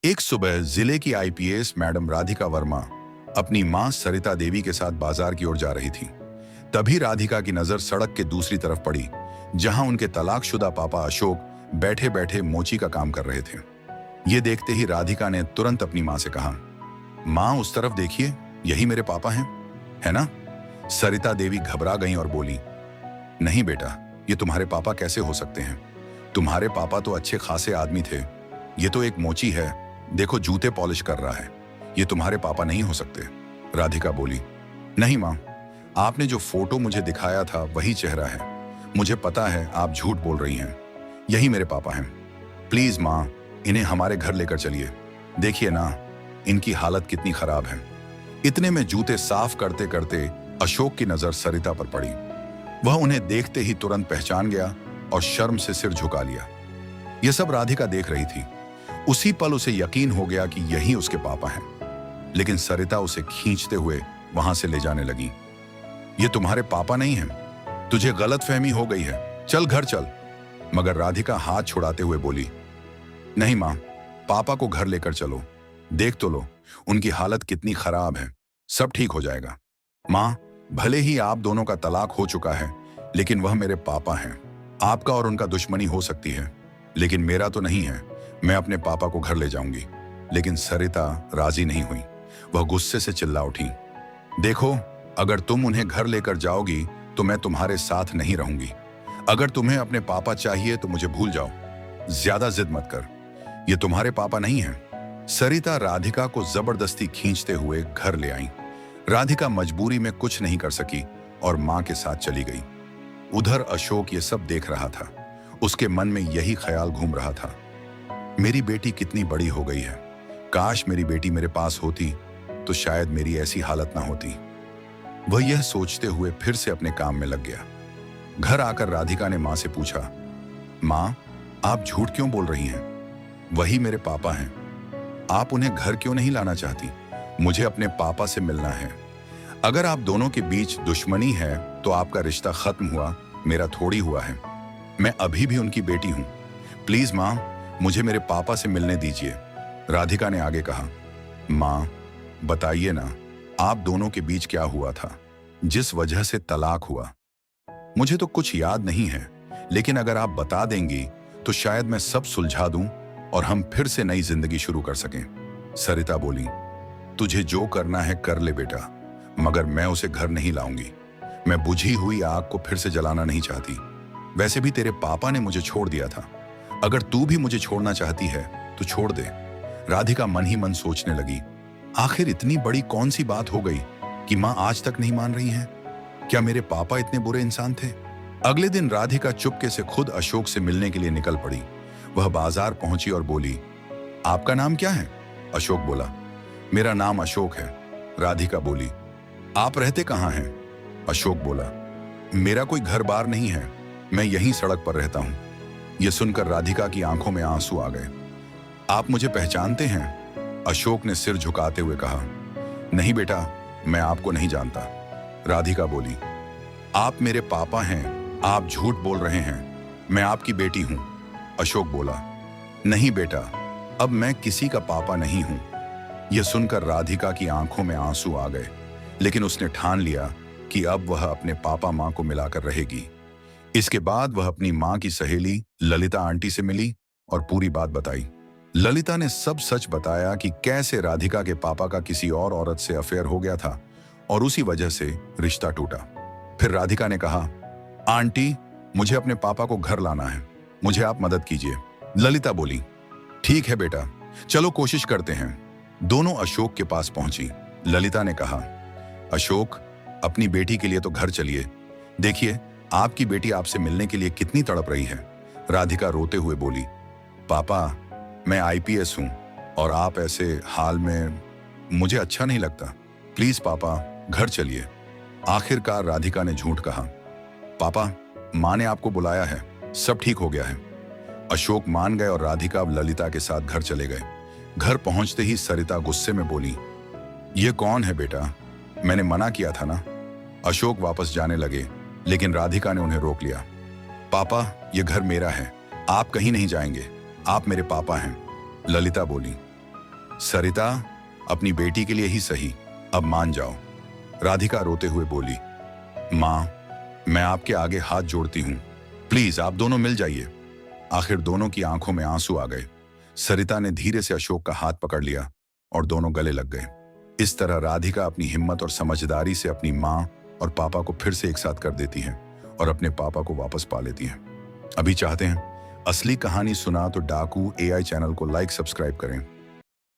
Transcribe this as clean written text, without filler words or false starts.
एक सुबह जिले की आईपीएस मैडम राधिका वर्मा अपनी मां सरिता देवी के साथ बाजार की ओर जा रही थी। तभी राधिका की नजर सड़क के दूसरी तरफ पड़ी, जहां उनके तलाकशुदा पापा अशोक बैठे बैठे मोची का काम कर रहे थे। ये देखते ही राधिका ने तुरंत अपनी मां से कहा, मां उस तरफ देखिए, यही मेरे पापा हैं, है ना? सरिता देवी घबरा गईं और बोली, नहीं बेटा, ये तुम्हारे पापा कैसे हो सकते हैं? तुम्हारे पापा तो अच्छे खासे आदमी थे, ये तो एक मोची है, देखो जूते पॉलिश कर रहा है, ये तुम्हारे पापा नहीं हो सकते। राधिका बोली, नहीं मां, आपने जो फोटो मुझे दिखाया था वही चेहरा है, मुझे पता है आप झूठ बोल रही हैं, यही मेरे पापा हैं। प्लीज मां, इन्हें हमारे घर लेकर चलिए, देखिए ना इनकी हालत कितनी खराब है। इतने में जूते साफ करते करते अशोक की नजर सरिता पर पड़ी। वह उन्हें देखते ही तुरंत पहचान गया और शर्म से सिर झुका लिया। यह सब राधिका देख रही थी। उसी पल उसे यकीन हो गया कि यही उसके पापा हैं, लेकिन सरिता उसे खींचते हुए वहां से ले जाने लगी। ये तुम्हारे पापा नहीं हैं, तुझे गलतफहमी हो गई है, चल घर चल। मगर राधिका हाथ छुड़ाते हुए बोली, नहीं मां, पापा को घर लेकर चलो, देख तो लो उनकी हालत कितनी खराब है, सब ठीक हो जाएगा। मां, भले ही आप दोनों का तलाक हो चुका है, लेकिन वह मेरे पापा हैं। आपका और उनका दुश्मनी हो सकती है, लेकिन मेरा तो नहीं है। मैं अपने पापा को घर ले जाऊंगी। लेकिन सरिता राजी नहीं हुई। वह गुस्से से चिल्ला उठी, देखो, अगर तुम उन्हें घर लेकर जाओगी तो मैं तुम्हारे साथ नहीं रहूंगी। अगर तुम्हें अपने पापा चाहिए तो मुझे भूल जाओ, ज्यादा जिद मत कर, ये तुम्हारे पापा नहीं हैं। सरिता राधिका को जबरदस्ती खींचते हुए घर ले आई। राधिका मजबूरी में कुछ नहीं कर सकी और मां के साथ चली गई। उधर अशोक ये सब देख रहा था। उसके मन में यही ख्याल घूम रहा था, मेरी बेटी कितनी बड़ी हो गई है, काश मेरी बेटी मेरे पास होती तो शायद मेरी ऐसी हालत ना होती। वह यह सोचते हुए फिर से अपने काम में लग गया। घर आकर राधिका ने मां से पूछा, मां, आप झूठ क्यों बोल रही हैं? वही मेरे पापा हैं, आप उन्हें घर क्यों नहीं लाना चाहती? मुझे अपने पापा से मिलना है। अगर आप दोनों के बीच दुश्मनी है तो आपका रिश्ता खत्म हुआ, मेरा थोड़ी हुआ है। मैं अभी भी उनकी बेटी हूं। प्लीज मां, मुझे मेरे पापा से मिलने दीजिए। राधिका ने आगे कहा, मां, बताइए ना, आप दोनों के बीच क्या हुआ था जिस वजह से तलाक हुआ? मुझे तो कुछ याद नहीं है, लेकिन अगर आप बता देंगी तो शायद मैं सब सुलझा दूं और हम फिर से नई जिंदगी शुरू कर सकें। सरिता बोली, तुझे जो करना है कर ले बेटा, मगर मैं उसे घर नहीं लाऊंगी। मैं बुझी हुई आग को फिर से जलाना नहीं चाहती। वैसे भी तेरे पापा ने मुझे छोड़ दिया था, अगर तू भी मुझे छोड़ना चाहती है तो छोड़ दे। राधिका मन ही मन सोचने लगी, आखिर इतनी बड़ी कौन सी बात हो गई कि मां आज तक नहीं मान रही हैं? क्या मेरे पापा इतने बुरे इंसान थे? अगले दिन राधिका चुपके से खुद अशोक से मिलने के लिए निकल पड़ी। वह बाजार पहुंची और बोली, आपका नाम क्या है? अशोक बोला, मेरा नाम अशोक है। राधिका बोली, आप रहते कहाँ हैं? अशोक बोला, मेरा कोई घर बार नहीं है, मैं यहीं सड़क पर रहता हूं। यह सुनकर राधिका की आंखों में आंसू आ गए। आप मुझे पहचानते हैं? अशोक ने सिर झुकाते हुए कहा, नहीं बेटा, मैं आपको नहीं जानता। राधिका बोली, आप मेरे पापा हैं, आप झूठ बोल रहे हैं, मैं आपकी बेटी हूं। अशोक बोला, नहीं बेटा, अब मैं किसी का पापा नहीं हूं। यह सुनकर राधिका की आंखों में आंसू आ गए, लेकिन उसने ठान लिया कि अब वह अपने पापा मां को मिलाकर रहेगी। इसके बाद वह अपनी मां की सहेली ललिता आंटी से मिली और पूरी बात बताई। ललिता ने सब सच बताया कि कैसे राधिका के पापा का किसी और औरत से अफेयर हो गया था और उसी वजह से रिश्ता टूटा। फिर राधिका ने कहा, आंटी, मुझे अपने पापा को घर लाना है, मुझे आप मदद कीजिए। ललिता बोली, ठीक है बेटा, चलो कोशिश करते हैं। दोनों अशोक के पास पहुंची। ललिता ने कहा, अशोक, अपनी बेटी के लिए तो घर चलिए, देखिए आपकी बेटी आपसे मिलने के लिए कितनी तड़प रही है। राधिका रोते हुए बोली, पापा, मैं आईपीएस हूं और आप ऐसे हाल में, मुझे अच्छा नहीं लगता, प्लीज पापा घर चलिए। आखिरकार राधिका ने झूठ कहा, पापा, मां ने आपको बुलाया है, सब ठीक हो गया है। अशोक मान गए और राधिका ललिता के साथ घर चले गए। घर पहुंचते ही सरिता गुस्से में बोली, ये कौन है बेटा, मैंने मना किया था ना। अशोक वापस जाने लगे, लेकिन राधिका ने उन्हें रोक लिया। पापा, ये घर मेरा है, आप कहीं नहीं जाएंगे, आप मेरे पापा हैं। ललिता बोली, सरिता, अपनी बेटी के लिए ही सही, अब मान जाओ। राधिका रोते हुए बोली, माँ, मैं आपके आगे हाथ जोड़ती हूँ, प्लीज आप दोनों मिल जाइए। आखिर दोनों की आंखों में आंसू आ गए। सरिता ने धीरे से अशोक का हाथ पकड़ लिया और दोनों गले लग गए। इस तरह राधिका अपनी हिम्मत और समझदारी से अपनी माँ और पापा को फिर से एक साथ कर देती हैं और अपने पापा को वापस पा लेती हैं। अभी चाहते हैं असली कहानी सुना तो डाकू AI चैनल को लाइक सब्सक्राइब करें।